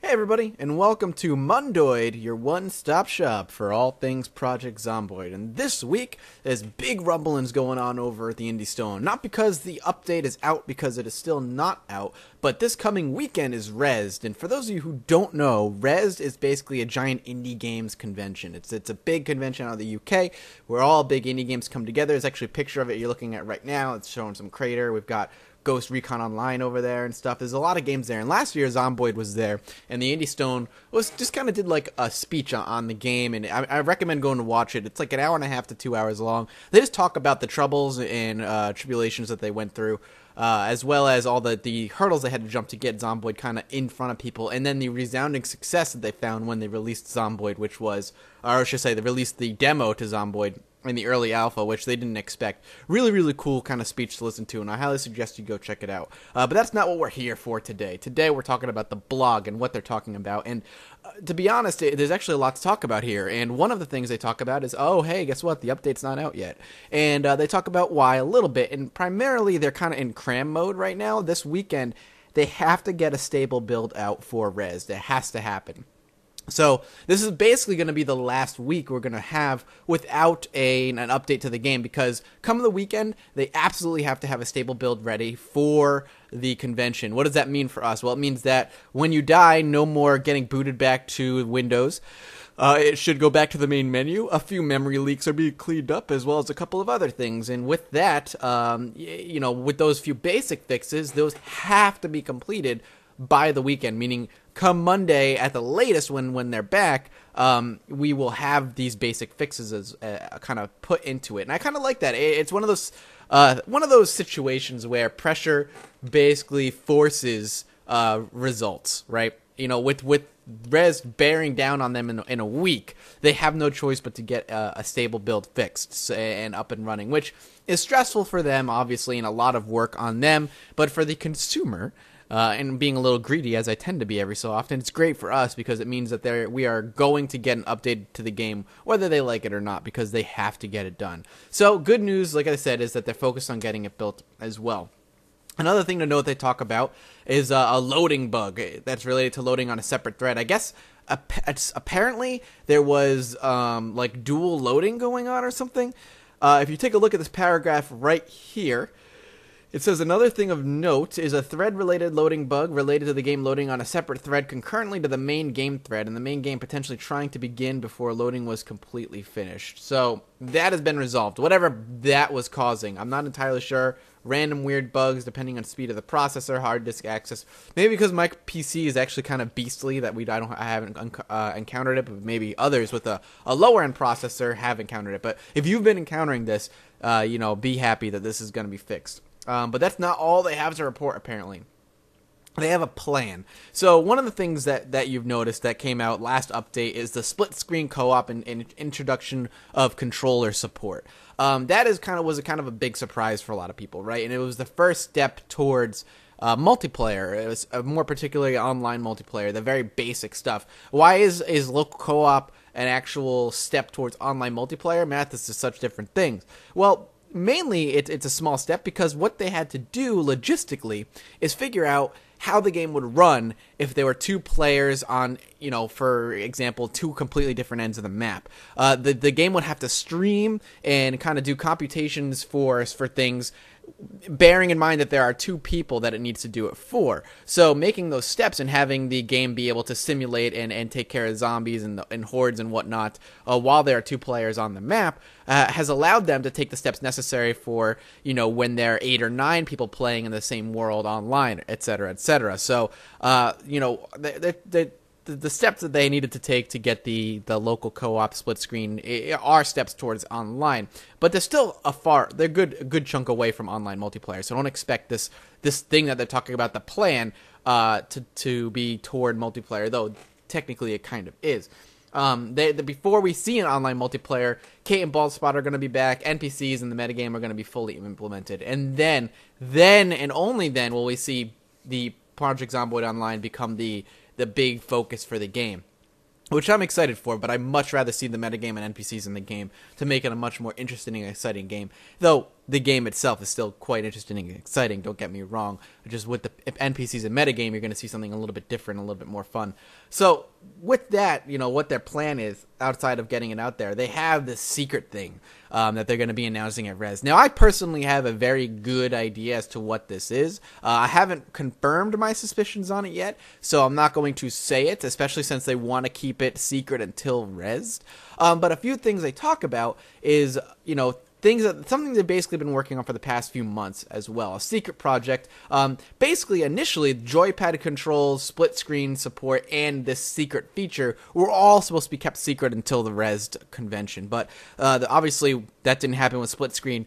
Hey everybody, and welcome to Mondoid, your one-stop shop for all things Project Zomboid. And this week, there's big rumblings going on over at the Indie Stone. Not because the update is out, because it is still not out, but this coming weekend is Rezzed. And for those of you who don't know, Rezzed is basically a giant indie games convention. It's a big convention out of the UK, where all big indie games come together. There's actually a picture of it you're looking at right now. It's showing some Crater. We've got Ghost Recon Online over there and stuff. There's a lot of games there. And last year, Zomboid was there, and the Indie Stone was just kind of did like a speech on the game, and I recommend going to watch it. It's like an hour and a half to 2 hours long. They just talk about the troubles and tribulations that they went through, as well as all the hurdles they had to jump to get Zomboid kind of in front of people, and then the resounding success that they found when they released Zomboid, which was, or I should say, they released the demo to Zomboid in the early alpha, which they didn't expect. Really, really cool kind of speech to listen to, and I highly suggest you go check it out. But that's not what we're here for today. Today, we're talking about the blog and what they're talking about, and to be honest, there's actually a lot to talk about here, and one of the things they talk about is, oh, hey, guess what? The update's not out yet. And they talk about why a little bit, and primarily they're kind of in cram mode right now. This weekend, they have to get a stable build out for Rezzed. It has to happen. So this is basically going to be the last week we're going to have without an update to the game, because come the weekend, they absolutely have to have a stable build ready for the convention. What does that mean for us? Well, it means that when you die, no more getting booted back to Windows. It should go back to the main menu. A few memory leaks are being cleaned up, as well as a couple of other things. And with that, with those few basic fixes, those have to be completed by the weekend, meaning come Monday at the latest when they're back, we will have these basic fixes as kind of put into it. And I kind of like that. It's one of those situations where pressure basically forces results, right? With Rez bearing down on them in a week, they have no choice but to get a stable build fixed and up and running, which is stressful for them, obviously, and a lot of work on them. But for the consumer, and being a little greedy, as I tend to be every so often, it's great for us because it means that we are going to get an update to the game, whether they like it or not, because they have to get it done. So good news, like I said, is that they're focused on getting it built as well. Another thing to note they talk about is a loading bug that's related to loading on a separate thread. I guess apparently there was like dual loading going on or something. If you take a look at this paragraph right here, it says, another thing of note is a thread-related loading bug related to the game loading on a separate thread concurrently to the main game thread, and the main game potentially trying to begin before loading was completely finished. So that has been resolved. Whatever that was causing, I'm not entirely sure. Random weird bugs depending on speed of the processor, hard disk access. Maybe because my PC is actually kind of beastly that I haven't encountered it, but maybe others with a lower end processor have encountered it. But if you've been encountering this, be happy that this is going to be fixed. But that's not all they have to report, apparently. They have a plan. So one of the things that you've noticed that came out last update is the split-screen co-op and introduction of controller support. That was kind of a big surprise for a lot of people, right? And it was the first step towards multiplayer. It was more particularly online multiplayer, the very basic stuff. Why is local co-op an actual step towards online multiplayer? Math is just such different things. Well, mainly, it's a small step because what they had to do logistically is figure out how the game would run if there were two players on, for example, two completely different ends of the map. The game would have to stream and kind of do computations for things, bearing in mind that there are two people that it needs to do it for. So making those steps and having the game be able to simulate and take care of zombies and hordes and whatnot while there are two players on the map has allowed them to take the steps necessary for, when there are 8 or 9 people playing in the same world online, etc., etc. So, the steps that they needed to take to get the local co-op split screen are steps towards online, but they're still a good chunk away from online multiplayer. So don't expect this thing that they're talking about, the plan, to be toward multiplayer, though technically it kind of is. Before we see an online multiplayer, Kate and Baldspot are going to be back, NPCs and the metagame are going to be fully implemented, and then and only then will we see the Project Zomboid Online become the big focus for the game, which I'm excited for, but I'd much rather see the metagame and NPCs in the game to make it a much more interesting and exciting game. Though, the game itself is still quite interesting and exciting, don't get me wrong. Just with the NPCs and metagame, you're going to see something a little bit different, a little bit more fun. So with that, what their plan is, outside of getting it out there, they have this secret thing that they're going to be announcing at Res. Now, I personally have a very good idea as to what this is. I haven't confirmed my suspicions on it yet, so I'm not going to say it, especially since they want to keep it secret until Res. But a few things they talk about is, something they've basically been working on for the past few months as well. A secret project. Basically, initially, joypad controls, split screen support, and this secret feature were all supposed to be kept secret until the Res convention. But obviously, that didn't happen with split screen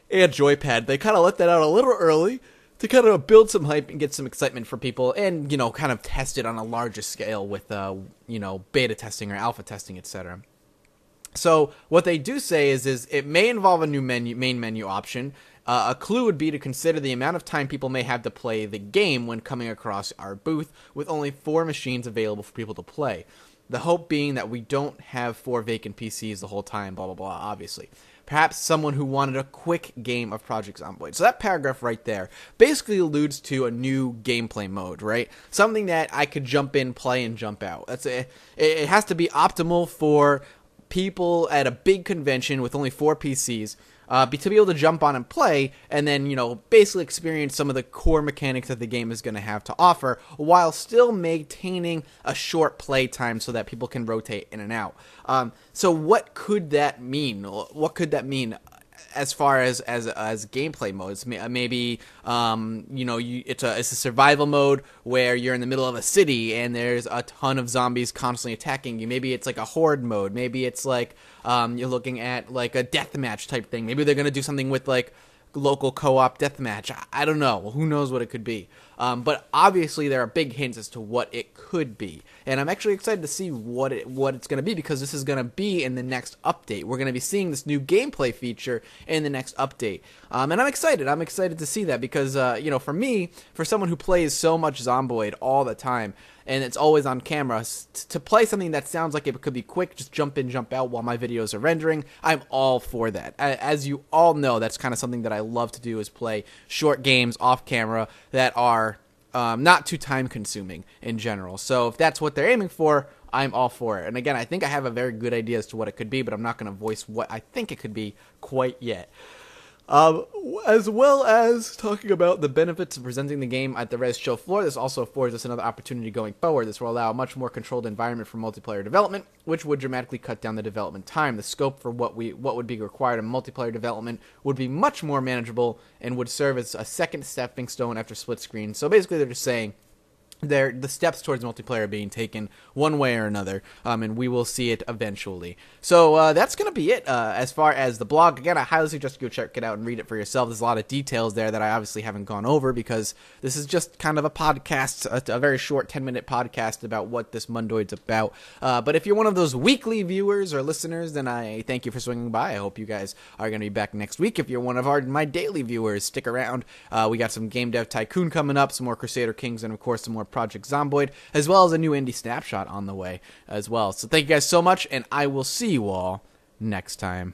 and joypad. They kind of let that out a little early to kind of build some hype and get some excitement for people and, kind of test it on a larger scale with, beta testing or alpha testing, etc. So what they do say is it may involve a new main menu option. A clue would be to consider the amount of time people may have to play the game when coming across our booth, with only 4 machines available for people to play. The hope being that we don't have 4 vacant PCs the whole time, blah, blah, blah, obviously. Perhaps someone who wanted a quick game of Project Zomboid. So that paragraph right there basically alludes to a new gameplay mode, right? Something that I could jump in, play, and jump out. It has to be optimal for people at a big convention with only 4 PCs to be able to jump on and play, and then, basically experience some of the core mechanics that the game is going to have to offer, while still maintaining a short play time so that people can rotate in and out. So what could that mean? What could that mean as far as gameplay modes? Maybe it's a survival mode where you're in the middle of a city and there's a ton of zombies constantly attacking you. Maybe it's like a horde mode. Maybe it's like you're looking at like a deathmatch type thing. Maybe they're gonna do something with like local co-op deathmatch. I don't know. Who knows what it could be? But obviously there are big hints as to what it could be, and I'm actually excited to see what it's going to be, because this is going to be in the next update. We're going to be seeing this new gameplay feature in the next update, and I'm excited. I'm excited to see that because for me, for someone who plays so much Zomboid all the time, and it's always on camera, to play something that sounds like it could be quick, just jump in, jump out while my videos are rendering, I'm all for that. As you all know, that's kind of something that I love to do, is play short games off camera that are not too time consuming in general. So if that's what they're aiming for, I'm all for it. And again, I think I have a very good idea as to what it could be, but I'm not going to voice what I think it could be quite yet. As well as talking about the benefits of presenting the game at the Res show floor, this also affords us another opportunity going forward. This will allow a much more controlled environment for multiplayer development, which would dramatically cut down the development time. The scope for what would be required in multiplayer development would be much more manageable and would serve as a second stepping stone after split screen. So basically they're just saying the steps towards multiplayer are being taken one way or another, and we will see it eventually. So that's going to be it as far as the blog. Again, I highly suggest you go check it out and read it for yourself. There's a lot of details there that I obviously haven't gone over because this is just kind of a podcast, a very short 10-minute podcast about what this Mondoid's about. But if you're one of those weekly viewers or listeners, then I thank you for swinging by. I hope you guys are going to be back next week. If you're one of my daily viewers, stick around. We got some Game Dev Tycoon coming up, some more Crusader Kings, and of course some more Project Zomboid, as well as a new indie snapshot on the way as well. So thank you guys so much, and I will see you all next time.